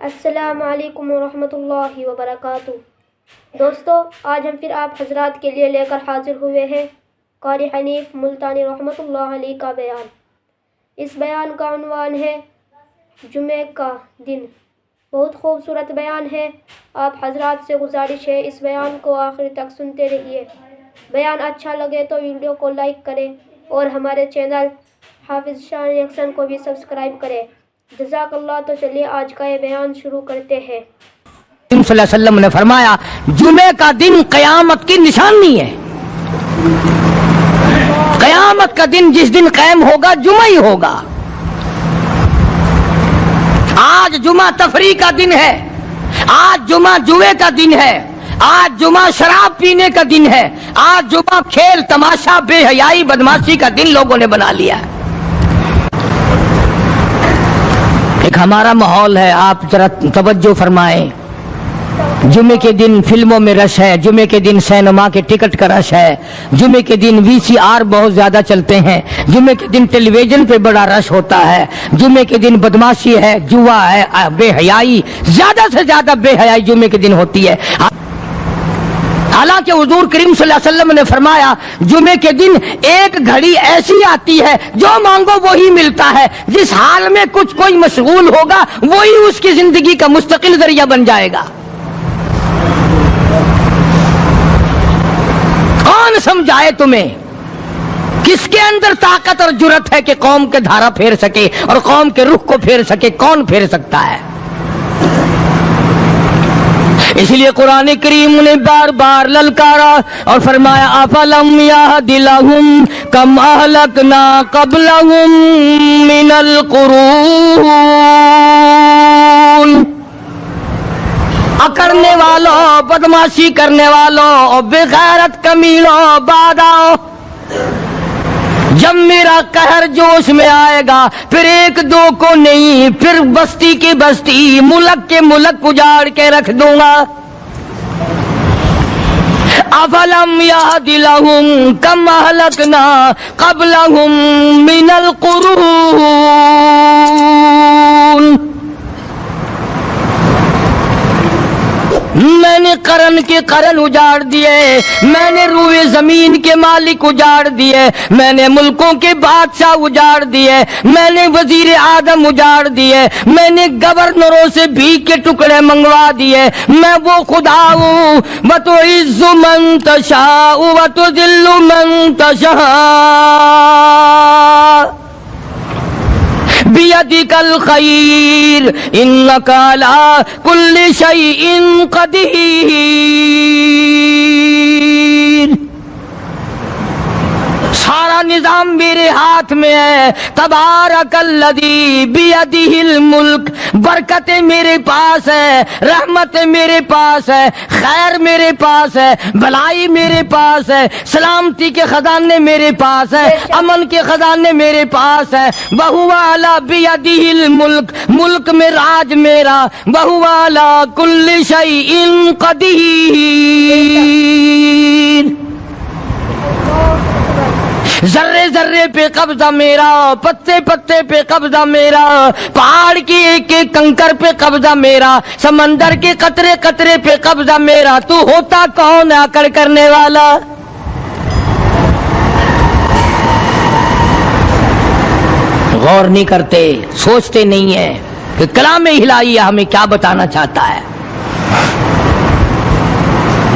السلام علیکم ورحمۃ اللہ وبرکاتہ۔ دوستو، آج ہم پھر آپ حضرات کے لیے لے کر حاضر ہوئے ہیں قاری حنیف ملتانی رحمۃ اللہ علیہ کا بیان۔ اس بیان کا عنوان ہے جمعے کا دن۔ بہت خوبصورت بیان ہے۔ آپ حضرات سے گزارش ہے اس بیان کو آخر تک سنتے رہیے۔ بیان اچھا لگے تو ویڈیو کو لائک کریں اور ہمارے چینل حافظ شاہ ریئیکشن کو بھی سبسکرائب کریں۔ جزاک اللہ۔ تو چلیے آج کا یہ بیان شروع کرتے ہیں۔ صلی اللہ علیہ وسلم نے فرمایا جمعے کا دن قیامت کی نشانی ہے۔ قیامت کا دن جس دن قائم ہوگا جمعہ ہی ہوگا۔ آج جمعہ تفریح کا دن ہے، آج جمعہ جوئے کا دن ہے، آج جمعہ شراب پینے کا دن ہے، آج جمعہ کھیل تماشا بے حیائی بدماشی کا دن لوگوں نے بنا لیا ہے۔ ایک ہمارا ماحول ہے، آپ ذرا توجہ فرمائیں۔ جمعے کے دن فلموں میں رش ہے، جمعے کے دن سینما کے ٹکٹ کا رش ہے، جمعے کے دن VCR بہت زیادہ چلتے ہیں، جمعے کے دن ٹیلی ویژن پہ بڑا رش ہوتا ہے، جمعے کے دن بدماشی ہے، جوا ہے، بے حیائی، زیادہ سے زیادہ بے حیائی جمعے کے دن ہوتی ہے۔ حالانکہ حضور کریم صلی اللہ علیہ وسلم نے فرمایا جمعے کے دن ایک گھڑی ایسی آتی ہے جو مانگو وہی ملتا ہے، جس حال میں کچھ کوئی مشغول ہوگا وہی اس کی زندگی کا مستقل ذریعہ بن جائے گا۔ کون سمجھائے تمہیں؟ کس کے اندر طاقت اور جرأت ہے کہ قوم کے دھارا پھیر سکے اور قوم کے رخ کو پھیر سکے؟ کون پھیر سکتا ہے؟ اس لیے قرآن کریم نے بار بار للکارا اور فرمایا افلم یہد لہم کم اہلکنا قبلہم من القرون۔ اکڑنے والوں، بدماشی کرنے والوں، بے غیرت کمینوں، بعد آؤ۔ جب میرا قہر جوش میں آئے گا پھر ایک دو کو نہیں، پھر بستی کی بستی، ملک کے ملک اجاڑ کے رکھ دوں گا۔ افلم یہد لہم کم اہلکنا قبلہم من القرون۔ میں نے قرن کے قرن اجاڑ دیے، میں نے روئے زمین کے مالک اجاڑ دیے، میں نے ملکوں کے بادشاہ اجاڑ دیے، میں نے وزیر اعظم اجاڑ دیے، میں نے گورنروں سے بھیک کے ٹکڑے منگوا دیے۔ میں وہ خدا ہوں وتعز من تشاء وتذل من تشاء بیدک الخیر انک علی کل شیء قدیر۔ سارا نظام میرے ہاتھ میں ہے۔ تبارک الذی بیدہ الملک، برکتیں میرے پاس ہے، رحمتیں میرے پاس ہے، خیر میرے پاس ہے، بھلائی میرے پاس ہے، سلامتی کے خزانے میرے پاس ہے، امن کے خزانے میرے پاس ہے۔ وہو علی بیدہ الملک، ملک میں راج میرا، وہو علی کل شیء قدیر۔ ذرے ذرے پہ قبضہ میرا، پتے پتے پہ قبضہ میرا، پہاڑ کی ایک ایک کنکر پہ قبضہ میرا، سمندر کے قطرے قطرے پہ قبضہ میرا۔ تو ہوتا کون ہے اکڑ کرنے والا؟ غور نہیں کرتے، سوچتے نہیں ہیں کہ کلام الہی ہمیں کیا بتانا چاہتا ہے۔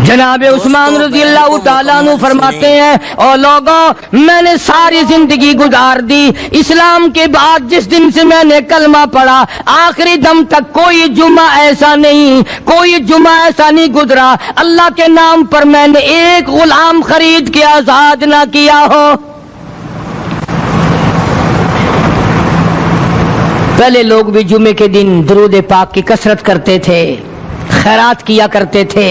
جناب عثمان رضی اللہ تعالیٰ عنہ فرماتے ہیں او لوگوں، میں نے ساری زندگی گزار دی اسلام کے بعد، جس دن سے میں نے کلمہ پڑھا آخری دم تک کوئی جمعہ ایسا نہیں، کوئی جمعہ ایسا نہیں گزرا اللہ کے نام پر میں نے ایک غلام خرید کے آزاد نہ کیا ہو۔ پہلے لوگ بھی جمعے کے دن درود پاک کی کثرت کرتے تھے، خیرات کیا کرتے تھے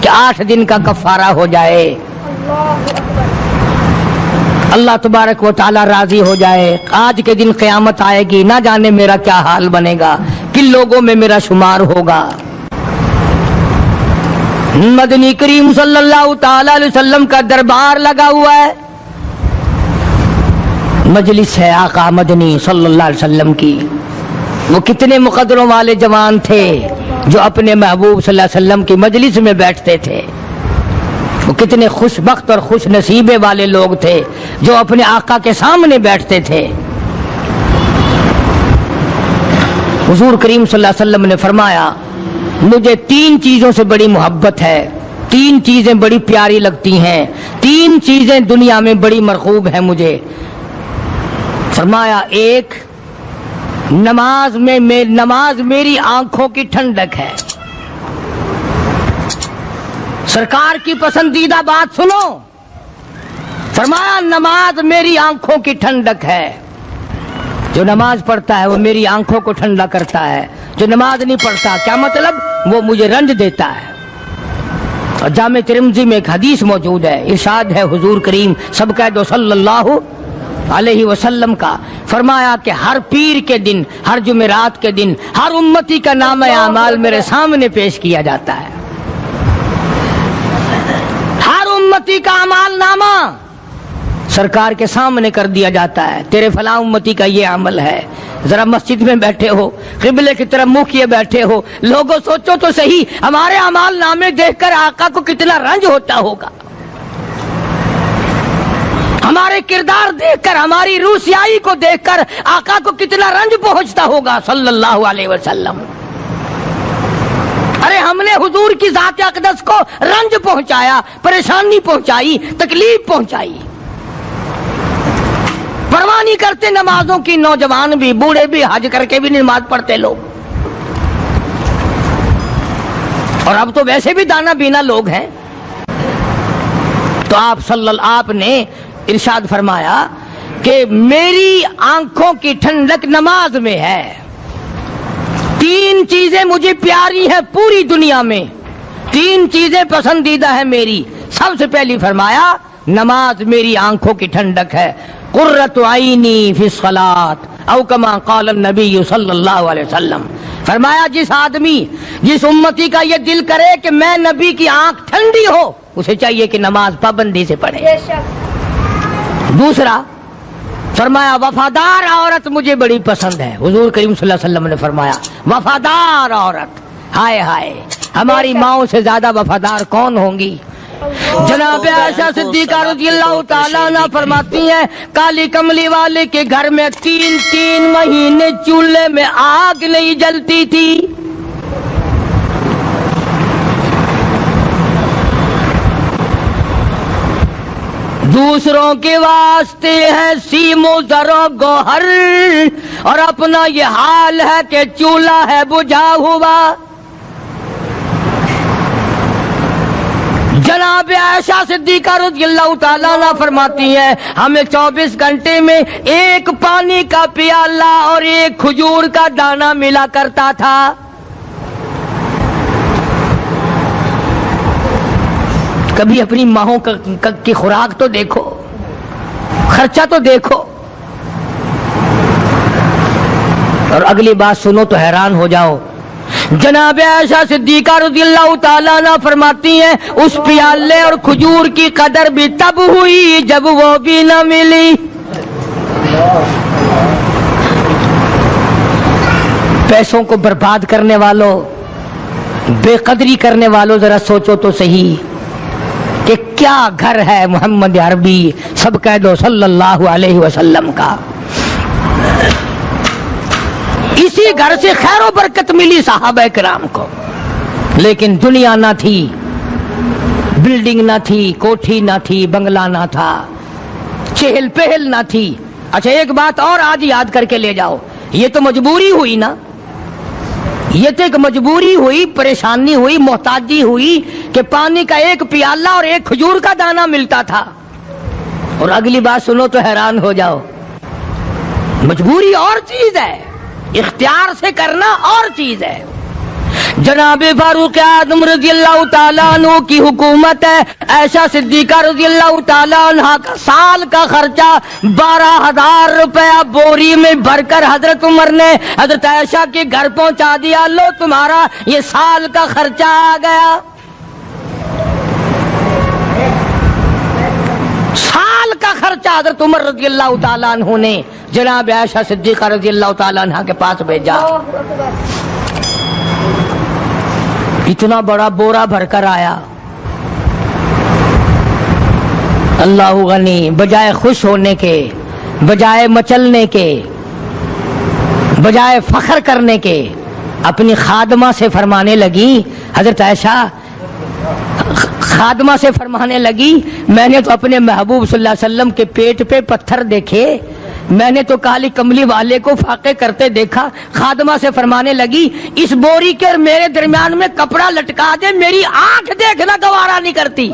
کہ 8 دن کا کفارہ ہو جائے، اللہ تبارک و تعالی راضی ہو جائے۔ آج کے دن قیامت آئے گی، نہ جانے میرا کیا حال بنے گا، کن لوگوں میں میرا شمار ہوگا۔ مدنی کریم صلی اللہ تعالی علیہ وسلم کا دربار لگا ہوا ہے، مجلس ہے آقا مدنی صلی اللہ علیہ وسلم کی۔ وہ کتنے مقدروں والے جوان تھے جو اپنے محبوب صلی اللہ علیہ وسلم کی مجلس میں بیٹھتے تھے. وہ کتنے خوش بخت اور خوش نصیبے والے لوگ تھے جو اپنے آقا کے سامنے بیٹھتے تھے. حضور کریم صلی اللہ علیہ وسلم نے فرمایا مجھے 3 چیزوں سے بڑی محبت ہے, 3 چیزیں بڑی پیاری لگتی ہیں, 3 چیزیں دنیا میں بڑی مرغوب ہیں مجھے. فرمایا ایک, نماز میری آنکھوں کی ٹھنڈک ہے. سرکار کی پسندیدہ بات سنو, فرمایا نماز میری آنکھوں کی ٹھنڈک ہے. جو نماز پڑھتا ہے وہ میری آنکھوں کو ٹھنڈا کرتا ہے, جو نماز نہیں پڑھتا کیا مطلب, وہ مجھے رنج دیتا ہے. اور جامع ترمذی میں ایک حدیث موجود ہے, ارشاد ہے حضور کریم سب کہہ دو صلی اللہ علیہ وسلم کا, فرمایا کہ ہر پیر کے دن, ہر جمعرات کے دن ہر امتی کا نامہ اعمال میرے سامنے پیش کیا جاتا ہے. ہر امتی کا اعمال نامہ سرکار کے سامنے کر دیا جاتا ہے. تیرے فلاں امتی کا یہ عمل ہے. ذرا مسجد میں بیٹھے ہو, قبلے کی طرف منہ کیے بیٹھے ہو, لوگوں سوچو تو صحیح ہمارے اعمال نامے دیکھ کر آقا کو کتنا رنج ہوتا ہوگا. ہمارے کردار دیکھ کر, ہماری روح سیاہی کو دیکھ کر آقا کو کتنا رنج پہنچتا ہوگا صلی اللہ علیہ وسلم. ارے ہم نے حضور کی ذات اقدس کو رنج پہنچایا, پریشانی پہنچائی, تکلیف پہنچائی. پرواہ نہیں کرتے نمازوں کی, نوجوان بھی, بوڑھے بھی, حج کر کے بھی نماز پڑھتے لوگ. اور اب تو ویسے بھی دانا بینا لوگ ہیں. تو آپ نے ارشاد فرمایا کہ میری آنکھوں کی ٹھنڈک نماز میں ہے. 3 چیزیں مجھے پیاری ہیں پوری دنیا میں, 3 چیزیں پسندیدہ ہیں میری. سب سے پہلی فرمایا نماز میری آنکھوں کی ٹھنڈک ہے. قرۃ عینی فی الصلاۃ او کما قال النبی صلی اللہ علیہ وسلم. فرمایا جس آدمی, جس امتی کا یہ دل کرے کہ میں نبی کی آنکھ ٹھنڈی ہو, اسے چاہیے کہ نماز پابندی سے پڑھے. دوسرا فرمایا وفادار عورت مجھے بڑی پسند ہے. حضور کریم صلی اللہ علیہ وسلم نے فرمایا وفادار عورت, ہائے ہائے ہماری ماؤں سے زیادہ وفادار کون ہوں گی. جناب عائشہ صدیقہ رضی اللہ تعالیٰ عنہ فرماتی ہیں کالی کملی والے کے گھر میں 3 مہینے چولہے میں آگ نہیں جلتی تھی. دوسروں کے واسطے ہے سیم و زر و گوہر, اور اپنا یہ حال ہے کہ چولہا ہے بجھا ہوا. جناب عائشہ صدیقہ رضی اللہ تعالیٰ عنہ فرماتی ہیں ہمیں 24 گھنٹے میں 1 پانی کا پیالہ اور 1 کھجور کا دانہ ملا کرتا تھا. کبھی اپنی ماہوں کی خوراک تو دیکھو, خرچہ تو دیکھو. اور اگلی بات سنو تو حیران ہو جاؤ. جناب عائشہ صدیقہ رضی اللہ تعالیٰ عنہ فرماتی ہیں اس پیالے اور کھجور کی قدر بھی تب ہوئی جب وہ بھی نہ ملی. پیسوں کو برباد کرنے والوں, بے قدری کرنے والوں, ذرا سوچو تو صحیح کہ کیا گھر ہے محمد عربی سب کہہ دو صلی اللہ علیہ وسلم کا. اسی گھر سے خیر و برکت ملی صحابہ کرام کو, لیکن دنیا نہ تھی, بلڈنگ نہ تھی, کوٹھی نہ تھی, بنگلہ نہ تھا, چہل پہل نہ تھی. اچھا ایک بات اور آج یاد کر کے لے جاؤ, یہ تو مجبوری ہوئی نا, یہ تو ایک مجبوری ہوئی, پریشانی ہوئی, محتاجی ہوئی کہ پانی کا 1 پیالہ اور 1 کھجور کا دانہ ملتا تھا. اور اگلی بات سنو تو حیران ہو جاؤ, مجبوری اور چیز ہے, اختیار سے کرنا اور چیز ہے. جناب فاروق اعظم رضی اللہ تعالیٰ عنہ کی حکومت ہے. عائشہ صدیقہ رضی اللہ تعالیٰ عنہ کا سال کا خرچہ 12,000 روپیہ بوری میں بھر کر حضرت عمر نے حضرت عائشہ کے گھر پہنچا دیا. لو تمہارا یہ سال کا خرچہ آ گیا. سال کا خرچہ پرچہ حضرت عمر رضی اللہ تعالیٰ عنہ نے جناب عائشہ صدیقہ رضی اللہ تعالیٰ عنہ کے پاس بھیجا. اللہ اکبر. اتنا بڑا بورا بھر کر آیا. اللہ غنی، بجائے خوش ہونے کے، بجائے مچلنے کے، بجائے فخر کرنے کے، اپنی خادمہ سے فرمانے لگی، حضرت عائشہ خادمہ سے فرمانے لگی، میں نے تو اپنے محبوب صلی اللہ علیہ وسلم کے پیٹ پہ پتھر دیکھے، میں نے تو کالی کملی والے کو فاقے کرتے دیکھا. خادمہ سے فرمانے لگی، اس بوری کے میرے درمیان میں کپڑا لٹکا دے، میری آنکھ دیکھنا گوارا نہیں کرتی،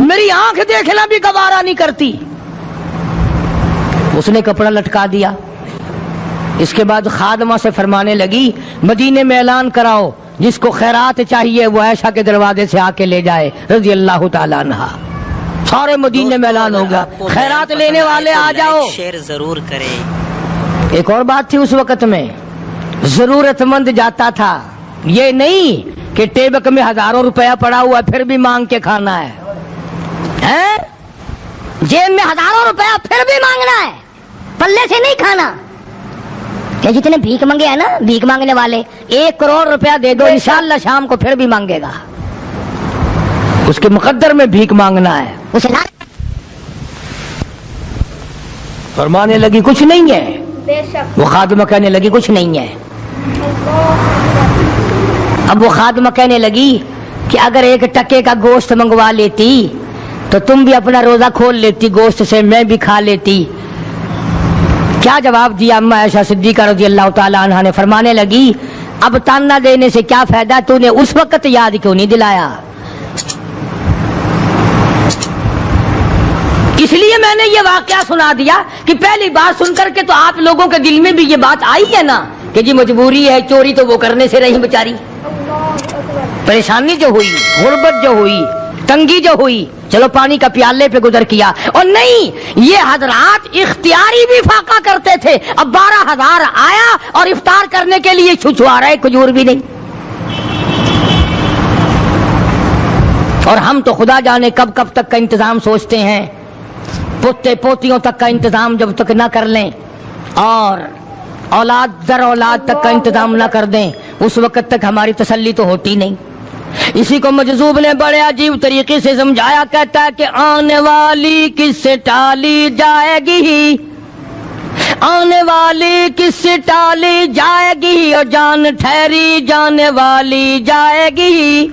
میری آنکھ دیکھنا بھی گوارا نہیں کرتی. اس نے کپڑا لٹکا دیا. اس کے بعد خادمہ سے فرمانے لگی، مدینے میں اعلان کراؤ، جس کو خیرات چاہیے وہ عائشہ کے دروازے سے آ کے لے جائے رضی اللہ تعالیٰ عنہ. سارے مدینے میں اعلان ہوگا، خیرات لینے والے آ جاؤ. شیئر ضرور کریں. ایک اور بات تھی اس وقت میں، ضرورت مند جاتا تھا، یہ نہیں کہ ٹیبک میں ہزاروں روپیہ پڑا ہوا پھر بھی مانگ کے کھانا ہے، جیب میں ہزاروں روپیہ پھر بھی مانگنا ہے، پلے سے نہیں کھانا. کہ جتنے بھیک مانگے ہیں نا، بھیک مانگنے والے، 1 کروڑ روپیہ دے دو، انشاءاللہ شام کو پھر بھی مانگے گا. اس کے مقدر میں بھیک مانگنا ہے. اسے فرمانے لگی کچھ نہیں ہے. بے شک. وہ خادمہ کہنے لگی کچھ نہیں ہے. اب وہ خادمہ کہنے لگی کہ اگر 1 ٹکے کا گوشت منگوا لیتی تو تم بھی اپنا روزہ کھول لیتی گوشت سے، میں بھی کھا لیتی. کیا جواب دیا اما عائشہ صدیقہ رضی اللہ تعالی عنہ نے؟ فرمانے لگی، اب تانا دینے سے کیا فائدہ، تو نے اس وقت یاد کیوں نہیں دلایا؟ اس لیے میں نے یہ واقعہ سنا دیا کہ پہلی بار سن کر کے تو آپ لوگوں کے دل میں بھی یہ بات آئی ہے نا کہ جی مجبوری ہے، چوری تو وہ کرنے سے رہی بیچاری. پریشانی جو ہوئی، غربت جو ہوئی، تنگی جو ہوئی، چلو پانی کا پیالے پہ گزر کیا. اور نہیں، یہ حضرات اختیاری بھی فاقہ کرتے تھے. اب 12,000 آیا اور افطار کرنے کے لیے چھچوا رہے، کھجور بھی نہیں. اور ہم تو خدا جانے کب کب تک کا انتظام سوچتے ہیں، پوتے پوتیوں تک کا انتظام جب تک نہ کر لیں اور اولاد در اولاد تک کا انتظام نہ کر دیں، اس وقت تک ہماری تسلی تو ہوتی نہیں. اسی کو مجذوب نے بڑے عجیب طریقے سے سمجھایا، کہتا ہے کہ آنے والی کس سے ٹالی جائے گی، آنے والی کس سے ٹالی جائے گی، اور جان ٹھہری جانے والی جائے گی،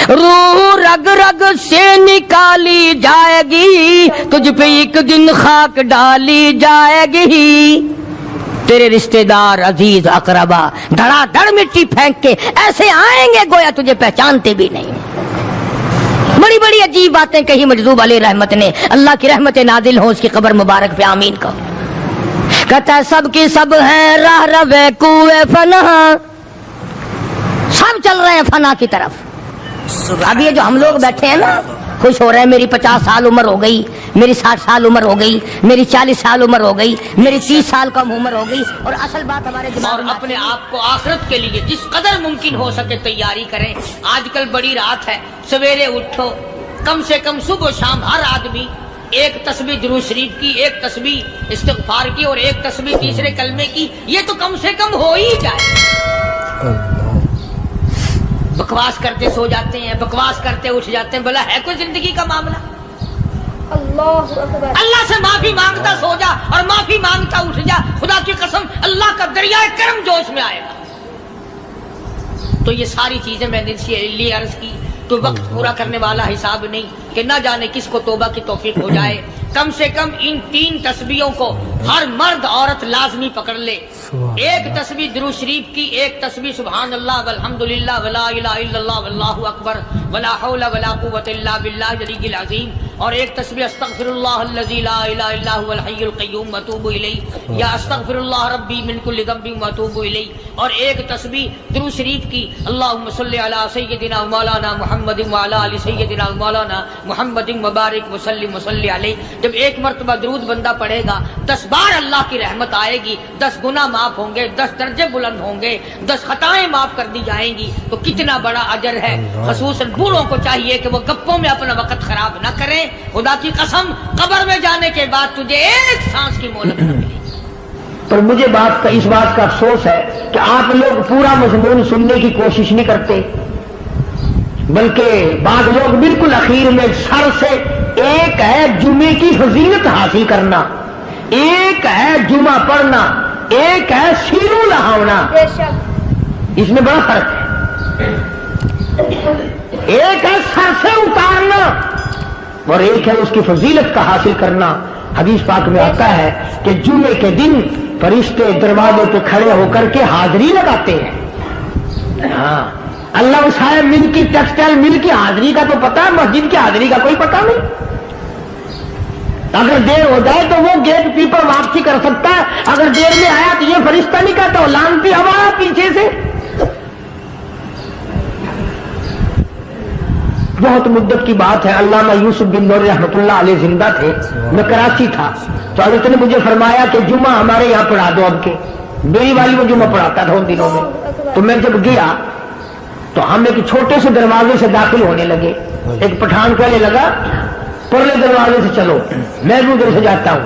روح رگ رگ سے نکالی جائے گی، تجھ پہ ایک دن خاک ڈالی جائے گی. تیرے رشتہ دار عزیز اقربا دھڑا دھڑ مٹی پھینک کے ایسے آئیں گے گویا تجھے پہچانتے بھی نہیں. بڑی بڑی عجیب باتیں کہی مجذوب علیہ رحمت نے. اللہ کی رحمت نازل ہو اس کی قبر مبارک پہ، آمین کا. کہتا ہے سب کی سب ہیں راہ روے کوئے فنا، سب چل رہے ہیں فنا کی طرف. اب یہ جو ہم لوگ بیٹھے ہیں نا، خوش ہو رہے ہیں، میری 50 سال عمر ہو گئی، میری 60 سال عمر ہو گئی، میری 40 سال عمر ہو گئی، میری 30 سال کم عمر ہو گئی. اور اصل بات ہمارے دماغ میں، اپنے آپ کو آخرت کے لیے جس قدر ممکن ہو سکے تیاری کریں. آج کل بڑی رات ہے، سویرے اٹھو، کم سے کم صبح و شام ہر آدمی 1 تسبیح درود شریف کی، 1 تسبیح استغفار کی، اور 1 تسبیح تیسرے کلمے کی. یہ تو کم سے کم ہو ہی جائے. بکواس کرتے سو جاتے ہیں، بکواس کرتے اٹھ جاتے ہیں. بلا ہے کوئی زندگی کا معاملہ؟ اللہ اکبر. اللہ سے معافی مانگتا سو جا اور معافی مانگتا اٹھ جا، خدا کی قسم اللہ کا دریائے کرم جوش میں آئے گا. تو یہ ساری چیزیں میں نے لیے عرض کی تو وقت پورا کرنے والا حساب نہیں کہ نہ جانے کس کو توبہ کی توفیق ہو جائے. کم سے کم ان 3 تسبیحوں کو ہر مرد عورت لازمی پکڑ لے. 1 تسبیح درود شریف کی، 1 تسبیح سبحان اللہ والحمدللہ ولا الہ الا اللہ واللہ اکبر ولا حول ولا قوت الا باللہ العلی العظیم. اور ایک تسبیح استغفراللہ الذی لا الہ الا هو الحی القیوم واتوب الیہ یا استغفراللہ ربی من کل ذنب واتوب الیہ، اور ایک تسبیح درود شریف کی اللہم صلی علی سیدنا مولانا محمد وعلی آل سیدنا مولانا محمد مبارک وسلم وصلی علیہ۔ جب ایک مرتبہ درود بندہ پڑھے گا 10 بار اللہ کی رحمت آئے گی، 10 گناہ معاف ہوں گے، 10 درجے بلند ہوں گے، 10 خطائیں معاف کر دی جائیں گی، تو کتنا بڑا اجر ہے۔ خصوصاً بوڑھوں کو چاہیے کہ وہ گپوں میں اپنا وقت خراب نہ کریں۔ خدا کی قسم قبر میں جانے کے بعد تجھے ایک سانس کی مہلت نہ ملے گی۔ پر مجھے اس بات کا افسوس ہے کہ آپ لوگ پورا مضمون سننے کی کوشش نہیں کرتے، بلکہ بعض لوگ بالکل اخیر میں سر سے، ایک ہے جمعے کی فضیلت حاصل کرنا، ایک ہے جمعہ پڑھنا، ایک ہے سینوں لہاونا، بے شک اس میں بڑا فرق ہے۔ ایک ہے سر سے اتارنا اور ایک ہے اس کی فضیلت کا حاصل کرنا۔ حدیث پاک میں آتا ہے کہ جمعے کے دن فرشتے دروازے پہ کھڑے ہو کر کے حاضری لگاتے ہیں۔ ہاں، اللہ صاحب مل کی ٹیکسٹائل مل کی حاضری کا تو پتا ہے، مسجد کی حاضری کا کوئی پتا نہیں۔ اگر دیر ہو جائے تو وہ گیٹ کیپر واپسی کر سکتا ہے، اگر دیر میں آیا تو یہ فرشتہ نہیں کہتا، لانتی ہوا پیچھے سے۔ بہت مدت کی بات ہے، علامہ یوسف بن نور رحمۃ اللہ علیہ زندہ تھے، میں کراچی تھا، تو حضرت نے مجھے فرمایا کہ جمعہ ہمارے یہاں پڑھا دو اب کے۔ میری والی میں جمعہ پڑھاتا تھا ان دنوں میں، تو میں جب گیا تو ہم ایک چھوٹے سے دروازے سے داخل ہونے لگے۔ ایک پٹھان کہنے لگا پرلے دروازے سے چلو، میں بھی ادھر سے جاتا ہوں۔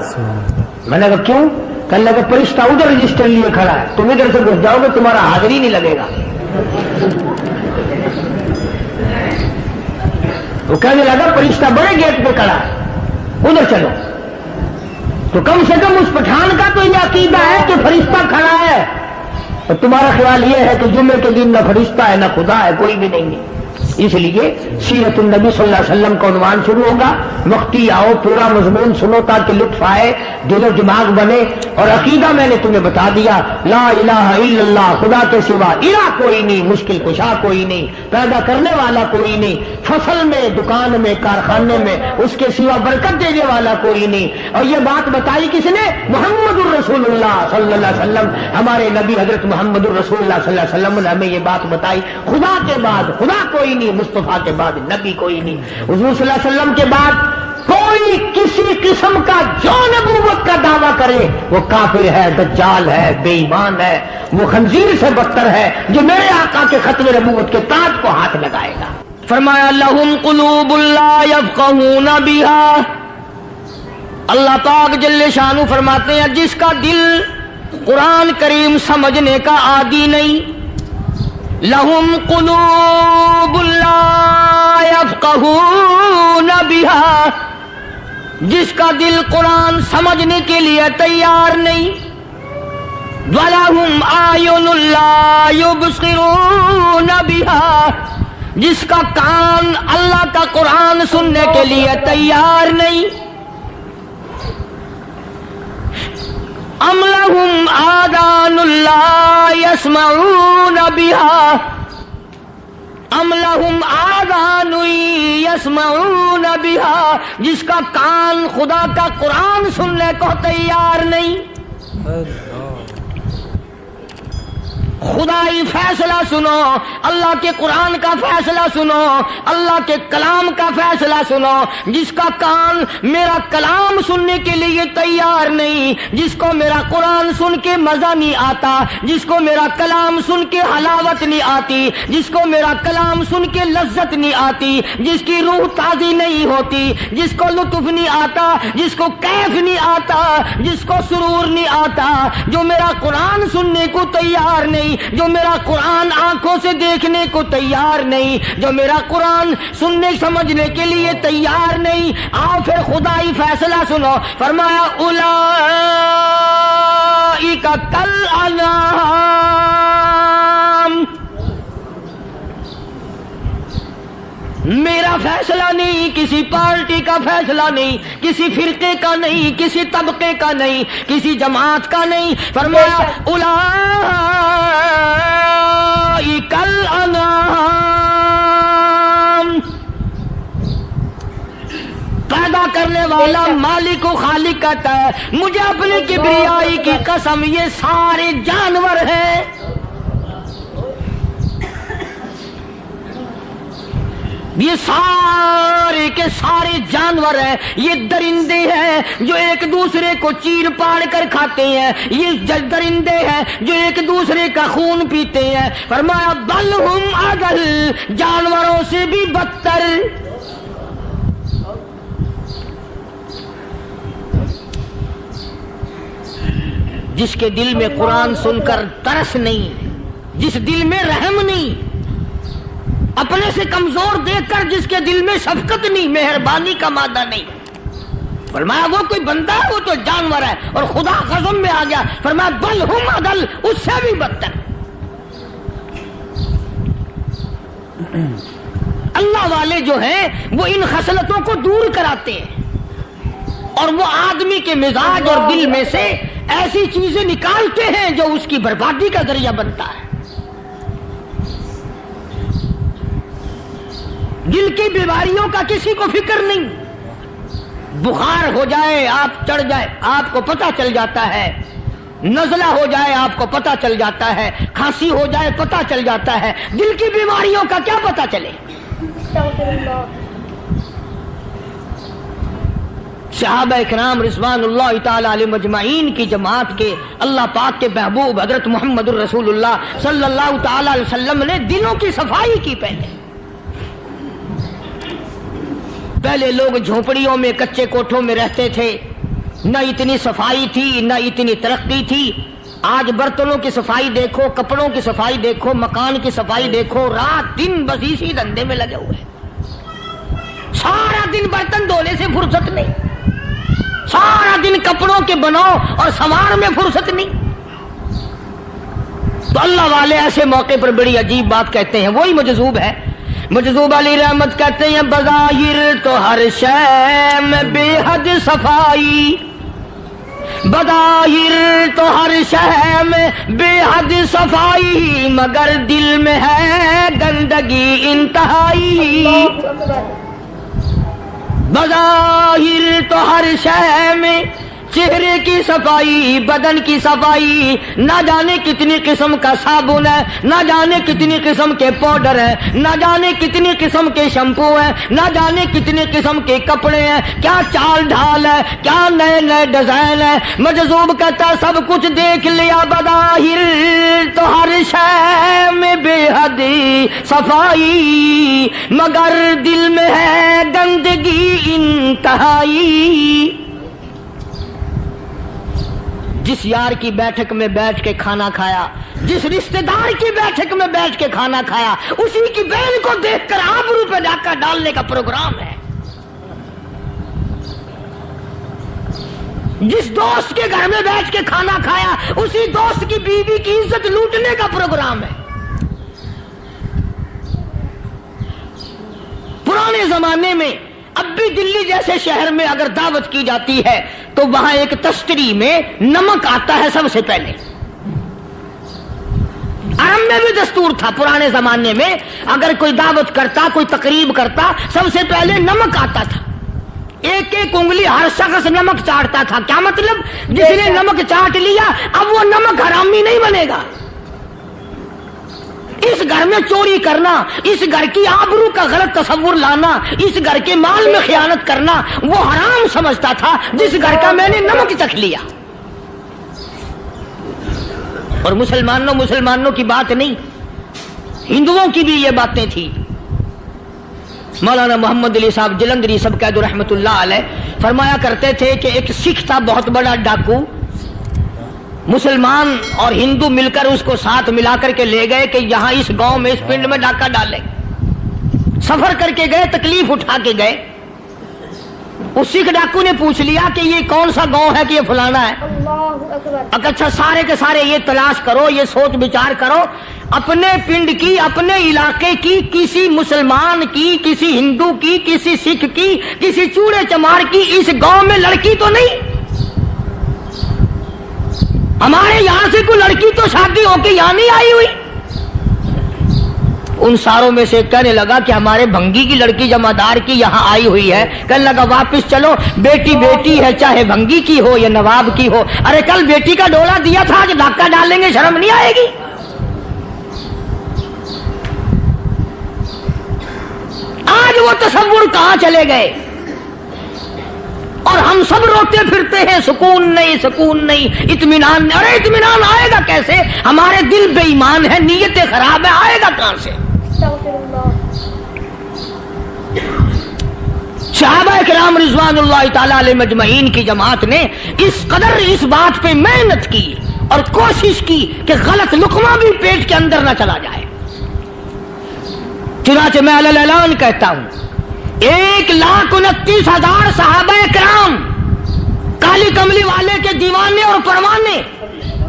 میں نے کہا کیوں؟ کہنے لگا فرشتہ ادھر رجسٹر لیے کھڑا ہے، تم ادھر سے گھس جاؤ گے تمہارا حاضری نہیں لگے گا۔ وہ کہنے لگا فرشتہ بڑے گیٹ پہ کھڑا ہے، ادھر چلو۔ تو کم سے کم اس پٹھان کا تو یہ عقیدہ ہے کہ فرشتہ کھڑا ہے، اور تمہارا خیال یہ ہے کہ جمعے کے دن نہ فرشتہ ہے نہ خدا ہے، کوئی بھی نہیں ہے۔ اس لیے سیرت النبی صلی اللہ علیہ وسلم کا عنوان شروع ہوگا، مفتی آؤ پورا مضمون سنو تاکہ لطف آئے، دل و دماغ بنے۔ اور عقیدہ میں نے تمہیں بتا دیا، لا الہ الا اللہ، خدا کے سوا الہ کوئی نہیں، مشکل کشا کوئی نہیں، پیدا کرنے والا کوئی نہیں، فصل میں، دکان میں، کارخانے میں اس کے سوا برکت دینے والا کوئی نہیں۔ اور یہ بات بتائی کس نے؟ محمد الرسول اللہ صلی اللہ علیہ وسلم، ہمارے نبی حضرت محمد الرسول اللہ صلی اللہ علیہ وسلم نے ہمیں یہ بات بتائی، خدا کے بعد خدا کوئی نہیں، مصطفیٰ کے بعد نبی کوئی نہیں، حضور صلی اللہ علیہ وسلم کے بعد کوئی کسی قسم کا جو نبوت کا دعویٰ کرے وہ کافر ہے، دجال ہے، بے ایمان ہے، وہ خنزیر سے بدتر ہے جو میرے آقا کے ختم نبوت کے تاج کو ہاتھ لگائے گا۔ فرمایا لہم قلوب لا یفقہون بہا، اللہ پاک جل شانہ فرماتے ہیں جس کا دل قرآن کریم سمجھنے کا عادی نہیں، لہم قلوب لا یفقہون بہا، جس کا دل قرآن سمجھنے کے لیے تیار نہیں، وَلَهُمْ أَعْيُنٌ لَا يُبْصِرُونَ بِهَا، جس کا کان اللہ کا قرآن سننے کے لیے تیار نہیں، أَمْ لَهُمْ آذَانٌ لَا يَسْمَعُونَ بِهَا، ام لہم آذان یسمعون بہا، جس کا کان خدا کا قرآن سننے کو تیار نہیں۔ خدائی فیصلہ سنو، اللہ کے قرآن کا فیصلہ سنو، اللہ کے کلام کا فیصلہ سنو۔ جس کا کان میرا کلام سننے کے لیے تیار نہیں، جس کو میرا قرآن سن کے مزہ نہیں آتا، جس کو میرا کلام سن کے حلاوت نہیں آتی، جس کو میرا کلام سن کے لذت نہیں آتی، جس کی روح تازی نہیں ہوتی، جس کو لطف نہیں آتا، جس کو کیف نہیں آتا، جس کو سرور نہیں آتا، جو میرا قرآن سننے کو تیار نہیں، جو میرا قرآن آنکھوں سے دیکھنے کو تیار نہیں، جو میرا قرآن سننے سمجھنے کے لیے تیار نہیں، آؤ پھر خدائی فیصلہ سنو۔ فرمایا اولئک کالانعام، میرا فیصلہ نہیں، کسی پارٹی کا فیصلہ نہیں، کسی فرقے کا نہیں، کسی طبقے کا نہیں، کسی جماعت کا نہیں۔ فرمایا اولئک الانعام، پیدا کرنے والا مالک و خالق کہتا ہے مجھے اپنی کبریائی کی قسم یہ سارے جانور ہیں، یہ سارے کے سارے جانور ہیں، یہ درندے ہیں جو ایک دوسرے کو چیر پاڑ کر کھاتے ہیں، یہ درندے ہیں جو ایک دوسرے کا خون پیتے ہیں۔ فرمایا بل ہم اضل، جانوروں سے بھی بدتر۔ جس کے دل میں قرآن سن کر ترس نہیں، جس دل میں رحم نہیں، اپنے سے کمزور دیکھ کر جس کے دل میں شفقت نہیں، مہربانی کا مادہ نہیں، فرمایا وہ کوئی بندہ ہے، وہ تو جانور ہے۔ اور خدا قسم میں آ گیا، فرمایا بل ہم اضل، اس سے بھی بدتر۔ اللہ والے جو ہیں وہ ان خصلتوں کو دور کراتے ہیں، اور وہ آدمی کے مزاج اور دل میں سے ایسی چیزیں نکالتے ہیں جو اس کی بربادی کا ذریعہ بنتا ہے۔ دل کی بیماریوں کا کسی کو فکر نہیں، بخار ہو جائے آپ چڑھ جائے آپ کو پتہ چل جاتا ہے، نزلہ ہو جائے آپ کو پتہ چل جاتا ہے، کھانسی ہو جائے پتہ چل جاتا ہے، دل کی بیماریوں کا کیا پتہ چلے؟ استغفر اللہ۔ صحابہ اکرام رضوان اللہ تعالی علیہ مجمعین کی جماعت کے اللہ پاک کے محبوب حضرت محمد الرسول اللہ صلی اللہ تعالی علیہ وسلم نے دلوں کی صفائی کی۔ پہلے لوگ جھونپڑیوں میں کچے کوٹھوں میں رہتے تھے، نہ اتنی صفائی تھی نہ اتنی ترقی تھی۔ آج برتنوں کی صفائی دیکھو، کپڑوں کی صفائی دیکھو، مکان کی صفائی دیکھو، رات دن بس اسی دھندے میں لگے ہوئے، سارا دن برتن دھونے سے فرصت نہیں، سارا دن کپڑوں کے بناؤ اور سنوار میں فرصت نہیں۔ تو اللہ والے ایسے موقع پر بڑی عجیب بات کہتے ہیں، وہی مجذوب ہے، مجذوب علی رحمت کہتے ہیں بظاہر تو ہر شے میں بے حد صفائی، بظاہر تو ہر شے میں بے حد صفائی، مگر دل میں ہے گندگی انتہائی۔ اللہ اکبر۔ بظاہر تو ہر شے میں چہرے کی صفائی، بدن کی صفائی، نہ جانے کتنی قسم کا صابن ہے، نہ جانے کتنی قسم کے پاؤڈر ہیں، نہ جانے کتنی قسم کے شیمپو ہیں، نہ جانے کتنی قسم کے کپڑے ہیں، کیا چال ڈھال ہے، کیا نئے نئے ڈیزائن ہے۔ مجذوب کہتا سب کچھ دیکھ لیا، بظاہر تو ہر شے میں بے حد صفائی، مگر دل میں ہے گندگی انتہائی۔ جس یار کی بیٹھک میں بیٹھ کے کھانا کھایا، جس رشتہ دار کی بیٹھک میں بیٹھ کے کھانا کھایا، اسی کی بہن کو دیکھ کر آبرو پہ ڈاکہ ڈالنے کا پروگرام ہے۔ جس دوست کے گھر میں بیٹھ کے کھانا کھایا، اسی دوست کی بیوی کی عزت لوٹنے کا پروگرام ہے۔ پرانے زمانے میں اب بھی دلی جیسے شہر میں اگر دعوت کی جاتی ہے تو وہاں ایک تشتری میں نمک آتا ہے سب سے پہلے۔ عرب میں بھی دستور تھا پرانے زمانے میں، اگر کوئی دعوت کرتا، کوئی تقریب کرتا، سب سے پہلے نمک آتا تھا۔ ایک ایک انگلی ہر شخص نمک چاٹتا تھا۔ کیا مطلب؟ جس نے نمک چاٹ لیا اب وہ نمک حرامی نہیں بنے گا۔ اس گھر میں چوری کرنا، اس گھر کی آبرو کا غلط تصور لانا، اس گھر کے مال میں خیانت کرنا وہ حرام سمجھتا تھا جس گھر کا میں نے نمک چکھ لیا۔ اور مسلمانوں کی بات نہیں، ہندوؤں کی بھی یہ باتیں تھی۔ مولانا محمد علی صاحب جلندری سب قید رحمت اللہ علیہ فرمایا کرتے تھے کہ ایک سکھ تھا بہت بڑا ڈاکو، مسلمان اور ہندو مل کر اس کو ساتھ ملا کر کے لے گئے کہ یہاں اس گاؤں میں اس پنڈ میں ڈاکہ ڈالے۔ سفر کر کے گئے، تکلیف اٹھا کے گئے۔ اس سکھ ڈاکو نے پوچھ لیا کہ یہ کون سا گاؤں ہے کہ یہ فلانا ہے۔ اللہ اکبر۔ اچھا سارے کے سارے یہ تلاش کرو، یہ سوچ بچار کرو، اپنے پنڈ کی، اپنے علاقے کی، کسی مسلمان کی، کسی ہندو کی، کسی سکھ کی، کسی چوڑے چمار کی اس گاؤں میں لڑکی تو نہیں؟ ہمارے یہاں سے کوئی لڑکی تو شادی ہو کے یہاں نہیں آئی ہوئی؟ ان ساروں میں سے کہنے لگا کہ ہمارے بھنگی کی لڑکی جمعدار کی یہاں آئی ہوئی ہے. کہنے لگا واپس چلو, بیٹی بیٹی ہے, چاہے بھنگی کی ہو یا نواب کی ہو. ارے کل بیٹی کا ڈولا دیا تھا کہ دھکا ڈالیں گے, شرم نہیں آئے گی؟ آج وہ تصور کہاں چلے گئے اور ہم سب روتے پھرتے ہیں, سکون نہیں, سکون نہیں, اطمینان نہیں. ارے اطمینان آئے گا کیسے؟ ہمارے دل بے ایمان ہے, نیتیں خراب ہے, آئے گا کہاں سے؟ صحابہ کرام رضوان اللہ تعالی علیہ مجمعین کی جماعت نے اس قدر اس بات پہ محنت کی اور کوشش کی کہ غلط لقمہ بھی پیٹ کے اندر نہ چلا جائے. چنانچہ میں علی الاعلان کہتا ہوں, 1,29,000 صحابہ کرام, کالی کملی والے کے دیوانے اور پروانے,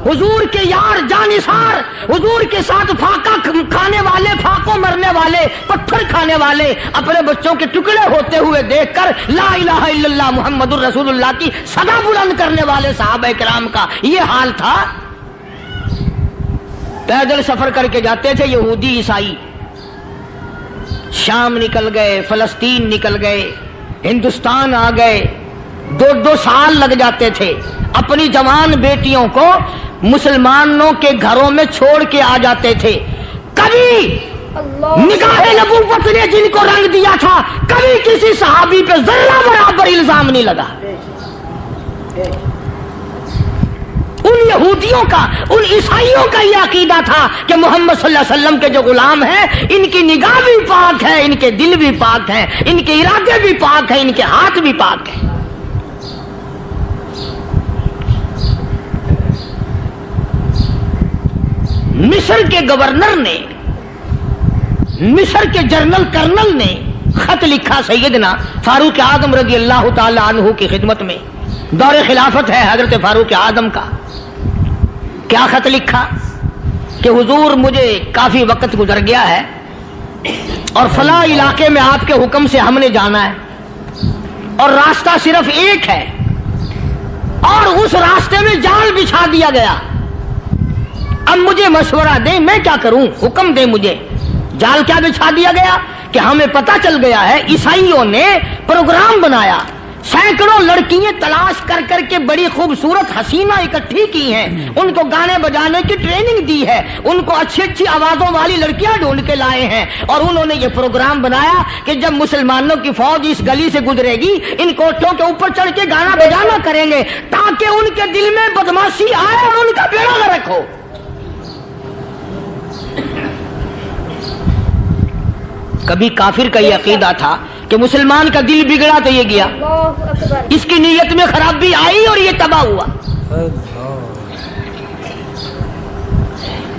حضور کے یار جانثار, حضور کے ساتھ فاقہ کھانے والے, پھاقوں مرنے والے, پتھر کھانے والے, اپنے بچوں کے ٹکڑے ہوتے ہوئے دیکھ کر لا الہ الا اللہ محمد الرسول اللہ کی صدا بلند کرنے والے صحابہ کرام کا یہ حال تھا. پیدل سفر کر کے جاتے تھے یہودی عیسائی, شام نکل گئے, فلسطین نکل گئے, ہندوستان آ گئے, 2 سال لگ جاتے تھے. اپنی جوان بیٹیوں کو مسلمانوں کے گھروں میں چھوڑ کے آ جاتے تھے. کبھی نگاہ نبوت نے جن کو رنگ دیا تھا, کبھی کسی صحابی پہ ذرہ برابر الزام نہیں لگا. ان یہودیوں کا, ان عیسائیوں کا یہ عقیدہ تھا کہ محمد صلی اللہ علیہ وسلم کے جو غلام ہیں, ان کی نگاہ بھی پاک ہے, ان کے دل بھی پاک ہیں, ان کے ارادے بھی پاک ہیں, ان کے ہاتھ بھی پاک ہیں. مصر کے گورنر نے, مصر کے جنرل کرنل نے خط لکھا سیدنا فاروق اعظم رضی اللہ تعالی عنہ کی خدمت میں. دور خلافت ہے حضرت فاروق اعظم کا. کیا خط لکھا کہ حضور مجھے کافی وقت گزر گیا ہے اور فلاں علاقے میں آپ کے حکم سے ہم نے جانا ہے اور راستہ صرف ایک ہے اور اس راستے میں جال بچھا دیا گیا. اب مجھے مشورہ دیں, میں کیا کروں, حکم دیں مجھے. جال کیا بچھا دیا گیا کہ ہمیں پتا چل گیا ہے عیسائیوں نے پروگرام بنایا, سینکڑوں لڑکیاں تلاش کر کر کے بڑی خوبصورت حسینہ اکٹھی کی ہیں, ان کو گانے بجانے کی ٹریننگ دی ہے, ان کو اچھی اچھی آوازوں والی لڑکیاں ڈھونڈ کے لائے ہیں اور انہوں نے یہ پروگرام بنایا کہ جب مسلمانوں کی فوج اس گلی سے گزرے گی ان کوٹھوں کے اوپر چڑھ کے گانا بجانا کریں گے تاکہ ان کے دل میں بدماشی آئے اور ان کا بیڑا غرق ہو. کبھی کافر کا یہ عقیدہ تھا کہ مسلمان کا دل بگڑا تو یہ گیا, اس کی نیت میں خرابی آئی اور یہ تباہ ہوا.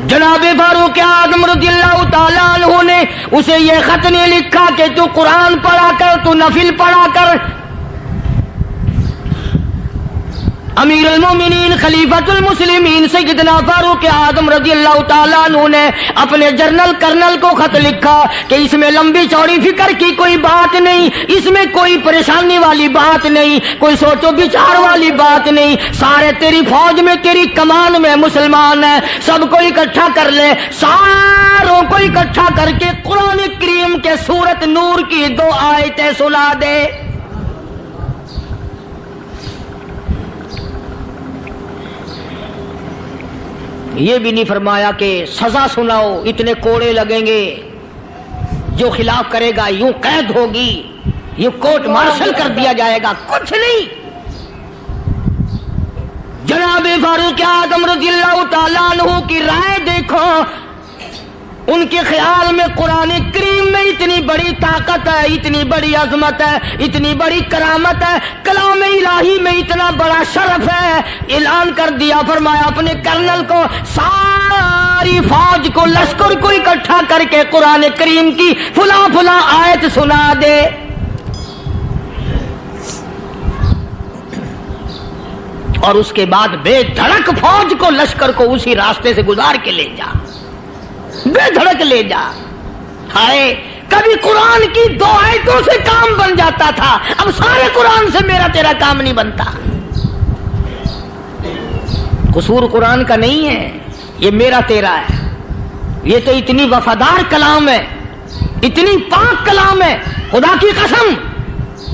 جناب فاروق اعظم رضی اللہ تعالیٰ عنہ نے اسے یہ خط نہیں لکھا کہ تو قرآن پڑھا کر, تو نفل پڑھا کر. امیر المومنین خلیفۃ المسلمین سیدنا فاروق اعظم رضی اللہ تعالیٰ عنہ نے اپنے جنرل کرنل کو خط لکھا کہ اس میں لمبی چوڑی فکر کی کوئی بات نہیں, اس میں کوئی پریشانی والی بات نہیں, کوئی سوچو بچار والی بات نہیں. سارے تیری فوج میں, تیری کمان میں مسلمان ہیں, سب کو اکٹھا کر لے, ساروں کو اکٹھا کر کے قرآن کریم کے سورت نور کی 2 آیتیں سنا دے. یہ بھی نہیں فرمایا کہ سزا سناؤ, اتنے کوڑے لگیں گے, جو خلاف کرے گا یوں قید ہوگی, یہ کورٹ مارشل کر دیا جائے گا, کچھ نہیں. جناب فاروق اعظم رضی اللہ تعالیٰ عنہ کی رائے دیکھو, ان کے خیال میں قرآن کریم میں اتنی بڑی طاقت ہے, اتنی بڑی عظمت ہے, اتنی بڑی کرامت ہے, کلام الہی میں اتنا بڑا شرف ہے. اعلان کر دیا, فرمایا اپنے کرنل کو ساری فوج کو, لشکر کو اکٹھا کر کے قرآن کریم کی فلاں فلاں آیت سنا دے. اور اس کے بعد بے دھڑک فوج کو, لشکر کو اسی راستے سے گزار کے لے جا, بے دھڑک لے جا. ہائے کبھی قرآن کی 2 آیتوں سے کام بن جاتا تھا, اب سارے قرآن سے میرا تیرا کام نہیں بنتا. قصور قرآن کا نہیں ہے, یہ میرا تیرا ہے. یہ تو اتنی وفادار کلام ہے, اتنی پاک کلام ہے, خدا کی قسم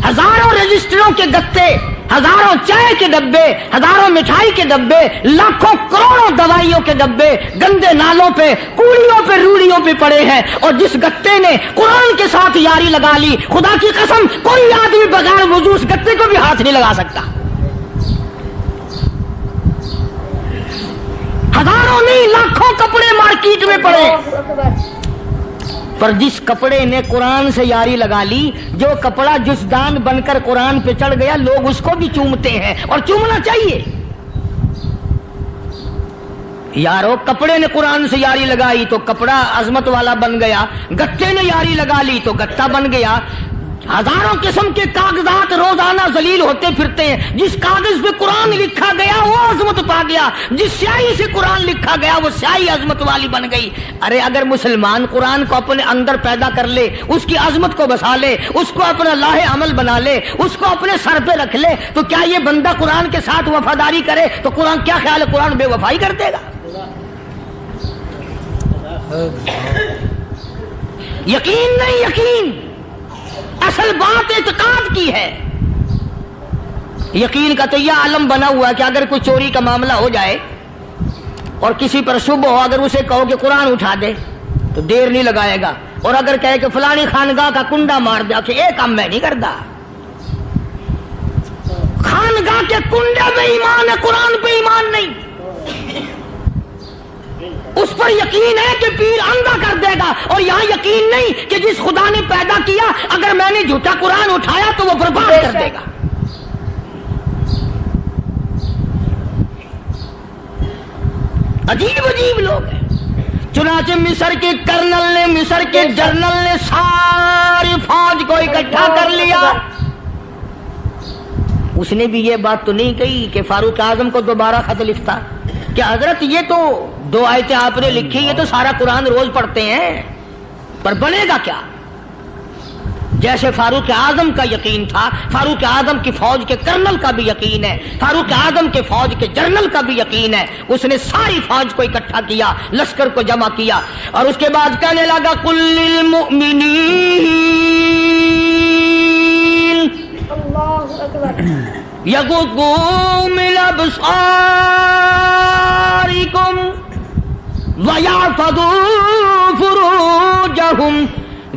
ہزاروں رجسٹروں کے گتے, ہزاروں چائے کے ڈبے, ہزاروں مٹھائی کے ڈبے, لاکھوں کروڑوں دوائیوں کے ڈبے گندے نالوں پہ, کوڑیوں پہ, روڑیوں پہ پڑے ہیں, اور جس گتے نے قرآن کے ساتھ یاری لگا لی, خدا کی قسم کوئی آدمی بغیر وضو اس گتے کو بھی ہاتھ نہیں لگا سکتا. ہزاروں نہیں لاکھوں کپڑے مارکیٹ میں پڑے, اللہ اکبر. پر جس کپڑے نے قرآن سے یاری لگا لی, جو کپڑا جسدان بن کر قرآن پہ چڑھ گیا, لوگ اس کو بھی چومتے ہیں, اور چومنا چاہیے. یارو کپڑے نے قرآن سے یاری لگائی تو کپڑا عظمت والا بن گیا, گتے نے یاری لگا لی تو گتا بن گیا. ہزاروں قسم کے کاغذات روزانہ ذلیل ہوتے پھرتے ہیں, جس کاغذ پہ قرآن لکھا گیا وہ عظمت پا گیا, جس سیاہی سے قرآن لکھا گیا وہ سیاہی عظمت والی بن گئی. ارے اگر مسلمان قرآن کو اپنے اندر پیدا کر لے, اس کی عظمت کو بسا لے, اس کو اپنا لاہ عمل بنا لے, اس کو اپنے سر پہ رکھ لے, تو کیا یہ بندہ قرآن کے ساتھ وفاداری کرے تو قرآن کیا خیال ہے, قرآن بے وفائی کر دے گا؟ یقین نہیں, یقین اصل بات اعتقاد کی ہے. یقین کا تو یہ عالم بنا ہوا ہے کہ اگر کوئی چوری کا معاملہ ہو جائے اور کسی پر شبہ ہو, اگر اسے کہو کہ قرآن اٹھا دے تو دیر نہیں لگائے گا, اور اگر کہے کہ فلانی خانگاہ کا کنڈا مار دیا, کہ یہ کام میں نہیں کرتا. خانگاہ کے کنڈے پہ ایمان ہے, قرآن پہ ایمان نہیں. اس پر یقین ہے کہ پیر اندھا کر دے گا, اور یہاں یقین نہیں کہ جس خدا نے پیدا کیا اگر میں نے جھوٹا قرآن اٹھایا تو وہ برباد کر دے گا. عجیب عجیب لوگ ہیں. چنانچہ مصر کے کرنل نے, مصر کے جنرل نے ساری فوج کو اکٹھا کر لیا. اس نے بھی یہ بات تو نہیں کہی کہ فاروق اعظم کو دوبارہ خط لکھتا کہ حضرت یہ تو 2 آیتیں آپ نے لکھی, یہ تو سارا قرآن روز پڑھتے ہیں, پر بنے گا کیا؟ جیسے فاروق اعظم کا یقین تھا, فاروق اعظم کی فوج کے کرنل کا بھی یقین ہے, فاروق اعظم کے فوج کے جنرل کا بھی یقین ہے. اس نے ساری فوج کو اکٹھا کیا, لشکر کو جمع کیا, اور اس کے بعد کہنے لگا قل للمؤمنین اللہ اکبر. یغضوا من ابصارکم ویحفظوا فروجہم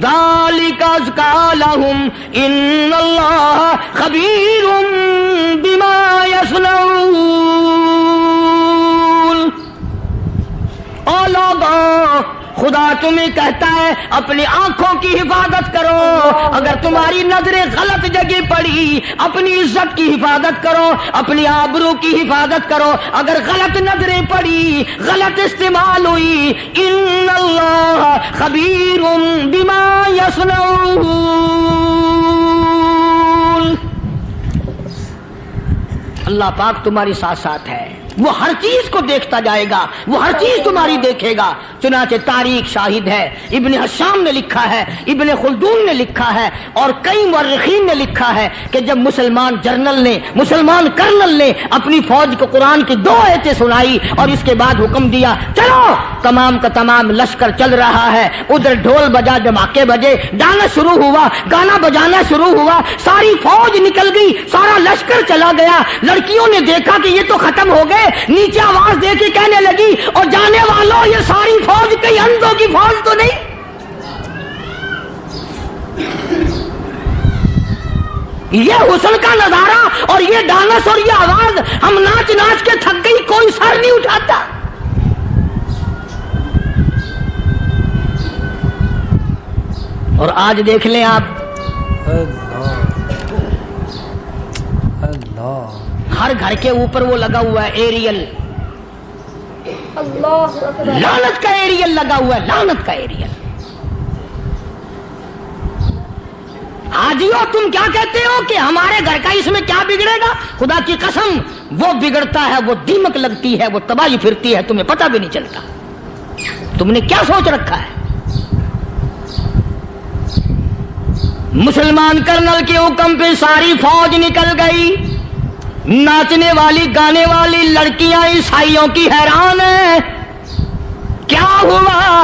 ذالک ازکی لہم ان اللہ خبیر بما یصنعون. او لوگوں, خدا تمہیں کہتا ہے اپنی آنکھوں کی حفاظت کرو. اگر تمہاری نظریں غلط جگہ پڑی, اپنی عزت کی حفاظت کرو, اپنی آبرو کی حفاظت کرو. اگر غلط نظریں پڑی, غلط استعمال ہوئی, ان اللہ خبیر بما یصنعون. اللہ پاک تمہاری ساتھ ساتھ ہے, وہ ہر چیز کو دیکھتا جائے گا, وہ ہر چیز تمہاری دیکھے گا. چنانچہ تاریخ شاہد ہے, ابن حشام نے لکھا ہے, ابن خلدون نے لکھا ہے, اور کئی مورخین نے لکھا ہے کہ جب مسلمان جنرل نے, مسلمان کرنل نے اپنی فوج کو قرآن کی 2 آیتیں سنائی اور اس کے بعد حکم دیا چلو, تمام کا تمام لشکر چل رہا ہے. ادھر ڈھول بجا, دھماکے بجے, گانا شروع ہوا, گانا بجانا شروع ہوا, ساری فوج نکل گئی, سارا لشکر چلا گیا. لڑکیوں نے دیکھا کہ یہ تو ختم ہو گئے, نیچے آواز دے کے کہنے لگی اور جانے والوں یہ ساری فوج کئی اندھوں کی فوج تو نہیں. یہ حسن کا نظارہ اور یہ ڈانس اور یہ آواز, ہم ناچ ناچ کے تھک گئی, کوئی سر نہیں اٹھاتا. اور آج دیکھ لیں آپ, ہر گھر کے اوپر وہ لگا ہوا ہے ایریل, اللہ اکبر. لعنت کا ایریل لگا ہوا ہے, لعنت کا ایریل. حاجیو تم کیا کہتے ہو کہ ہمارے گھر کا اس میں کیا بگڑے گا؟ خدا کی قسم وہ بگڑتا ہے, وہ دیمک لگتی ہے, وہ تباہی پھرتی ہے, تمہیں پتہ بھی نہیں چلتا. تم نے کیا سوچ رکھا ہے؟ مسلمان کرنل کے حکم پہ ساری فوج نکل گئی. ناچنے والی گانے والی لڑکیاں عیسائیوں کی حیران ہیں, کیا ہوا؟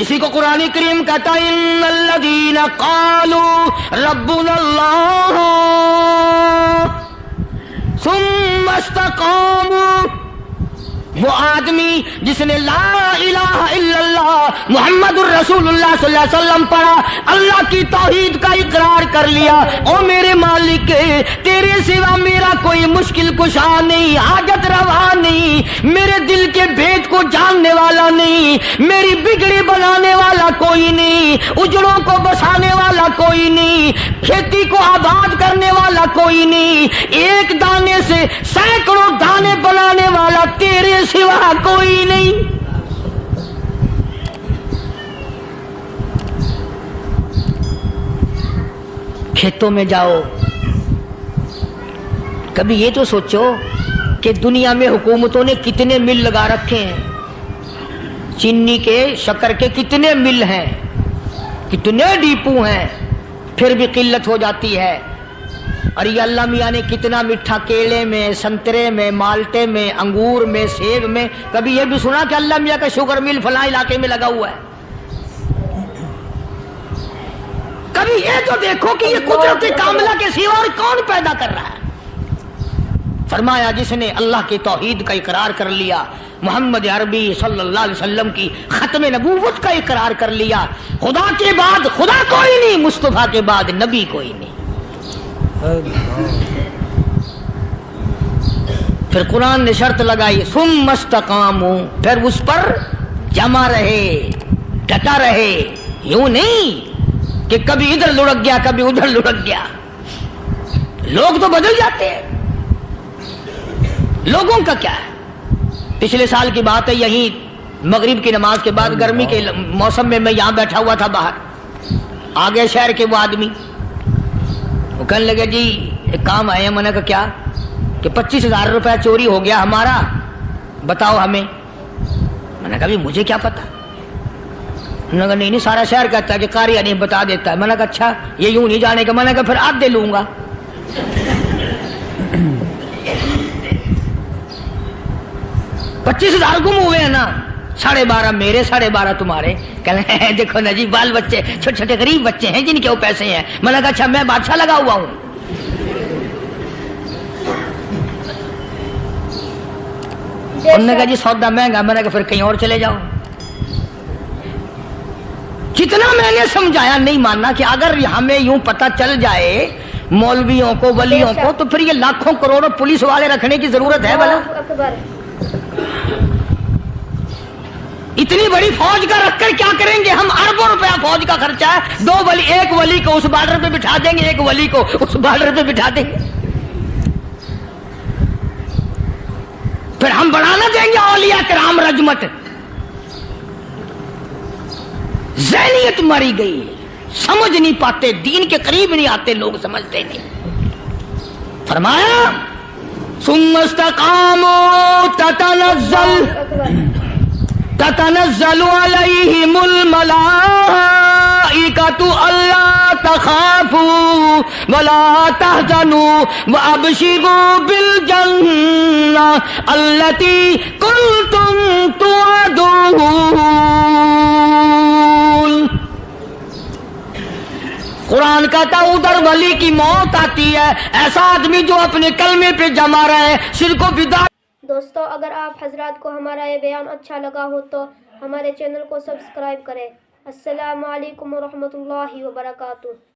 اسی کو قرآن کریم کہتا ہے ان الذین قالوا ربنا اللہ ثم استقاموا، وہ آدمی جس نے لا الہ الا اللہ محمد الرسول اللہ صلی اللہ علیہ وسلم پڑھا، اللہ کی توحید کا اقرار کر لیا، او میرے مالک تیرے سوا میرا کوئی مشکل کشا نہیں، حاجت روا نہیں، میرے دل کے بھید کو جاننے والا نہیں، میری بگڑی بنانے والا کوئی نہیں، اجڑوں کو بسانے والا کوئی نہیں، کھیتی کو آباد کرنے والا کوئی نہیں، ایک دانے سے سینکڑوں دانے بنانے والا تیرے سوا کوئی نہیں۔ کھیتوں میں جاؤ، کبھی یہ تو سوچو کہ دنیا میں حکومتوں نے کتنے مل لگا رکھے ہیں، چینی کے شکر کے کتنے مل ہیں، کتنے ڈیپو ہیں، پھر بھی قلت ہو جاتی ہے۔ اور یہ اللہ میاں نے کتنا میٹھا کیلے میں، سنترے میں، مالٹے میں، انگور میں، سیب میں، کبھی یہ بھی سنا کہ اللہ میاں کا شوگر مل فلاں علاقے میں لگا ہوا ہے؟ کبھی یہ تو دیکھو کہ یہ قدرت کاملہ کے سوا اور کون پیدا کر رہا ہے؟ فرمایا جس نے اللہ کی توحید کا اقرار کر لیا، محمد عربی صلی اللہ علیہ وسلم کی ختم نبوت کا اقرار کر لیا، خدا کے بعد خدا کوئی نہیں، مصطفیٰ کے بعد نبی کوئی نہیں۔ پھر قرآن نے شرط لگائی ثم استقاموا، پھر اس پر جمع رہے، ڈٹا رہے، یوں نہیں کہ کبھی ادھر لڑک گیا کبھی ادھر لڑک گیا۔ لوگ تو بدل جاتے ہیں، لوگوں کا کیا ہے؟ پچھلے سال کی بات ہے، یہیں مغرب کی نماز کے بعد گرمی کے موسم میں یہاں بیٹھا ہوا تھا، باہر آ گئے شہر کے وہ آدمی، وہ کہنے لگے جی ایک کام آئے ہیں۔ میں نے کہا کیا؟ کہ 25,000 روپے چوری ہو گیا ہمارا، بتاؤ ہمیں۔ میں نے کہا بھی مجھے کیا پتا؟ انہوں نے کہا نہیں سارا شہر کہتا ہے کہ قاری نہیں بتا دیتا ہے۔ میں نے کہا اچھا یہ یوں نہیں جانے کا؟ میں نے کہا پھر آدھے لوں گا۔ 25,000 گم ہوئے ہیں نا، 12.5 میرے 12.5 تمہارے۔ کہنے ہیں دیکھو نا جی بال بچے چھوٹے چھوٹے غریب بچے ہیں جن کے وہ پیسے ہیں۔ میں نے کہا اچھا میں بادشاہ لگا ہوا ہوں؟ انہوں نے کہا جی سودا مہنگا۔ میں نے کہا پھر کہیں اور چلے جاؤ۔ جتنا میں نے سمجھایا نہیں ماننا کہ اگر ہمیں یوں پتہ چل جائے مولویوں کو ولیوں کو تو پھر یہ لاکھوں کروڑوں پولیس والے رکھنے کی ضرورت ہے بھلا؟ اتنی بڑی فوج کا رکھ کر کیا کریں گے ہم؟ اربوں روپیہ فوج کا خرچہ ہے، ایک ولی کو اس بارڈر پہ بٹھا دیں گے، ایک ولی کو اس بارڈر پہ بٹھا دیں گے، پھر ہم بڑھانا دیں گے اولیاء کرام رجمت۔ ذہنیت ماری گئی، سمجھ نہیں پاتے، دین کے قریب نہیں آتے لوگ، سمجھتے نہیں۔ فرمایا ثم استقاموا تتنزل علیہم الملائکۃ الا تخافوا ولا تحزنوا وابشروا بالجنہ التی کنتم توعدون۔ قرآن کہتا ادھر ولی کی موت آتی ہے، ایسا آدمی جو اپنے کلمے پہ جمع رہے، شرک و بدعت۔ دوستو اگر آپ حضرات کو ہمارا یہ بیان اچھا لگا ہو تو ہمارے چینل کو سبسکرائب کریں۔ السلام علیکم ورحمۃ اللہ وبرکاتہ۔